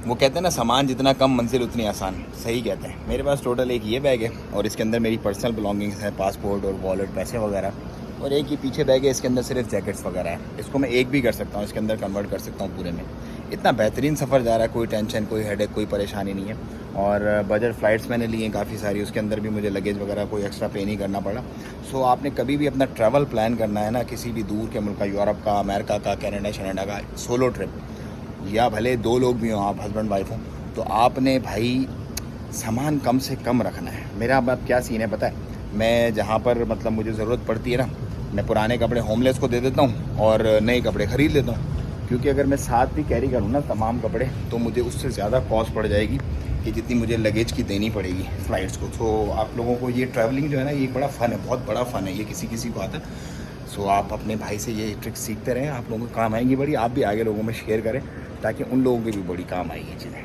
वो कहते हैं ना, सामान जितना कम मंजिल उतनी आसान। सही कहते हैं। मेरे पास टोटल एक ये बैग है और इसके अंदर मेरी पर्सनल बिलोंगिंग्स हैं, पासपोर्ट और वॉलेट, पैसे वगैरह। और एक ये पीछे बैग है, इसके अंदर सिर्फ जैकेट्स वगैरह है। इसको मैं एक भी कर सकता हूँ, इसके अंदर कन्वर्ट कर सकता हूँ पूरे में। इतना बेहतरीन सफ़र जा रहा है, कोई टेंशन, कोई हेडेक, कोई परेशानी नहीं है। और बजट फ़्लाइट्स मैंने लिए हैं काफ़ी सारी, उसके अंदर भी मुझे लगेज वगैरह कोई एक्स्ट्रा पे नहीं करना पड़ा। सो आपने कभी भी अपना ट्रैवल प्लान करना है ना, किसी भी दूर के मुल्क का, यूरोप का, अमेरिका का, कनाडा का सोलो ट्रिप, या भले 2 लोग भी हों, आप हस्बैंड वाइफ हों, तो आपने भाई सामान कम से कम रखना है। मेरा अब क्या सीन है पता है, मैं जहाँ पर मतलब मुझे ज़रूरत पड़ती है ना, मैं पुराने कपड़े होमलेस को दे देता हूँ और नए कपड़े ख़रीद लेता हूँ। क्योंकि अगर मैं साथ भी कैरी करूँ ना तमाम कपड़े, तो मुझे उससे ज़्यादा कॉस्ट पड़ जाएगी कि जितनी मुझे लगेज की देनी पड़ेगी फ़्लाइट्स को। तो आप लोगों को ये ट्रैवलिंग जो है ना, ये एक बड़ा फ़न है, बहुत बड़ा फ़न है ये, किसी किसी को आता है। सो आप अपने भाई से ये ट्रिक सीखते रहें, आप लोगों को काम आएंगी बड़ी। आप भी आगे लोगों में शेयर करें ताकि उन लोगों के भी बड़ी काम आएगी चीज़ें।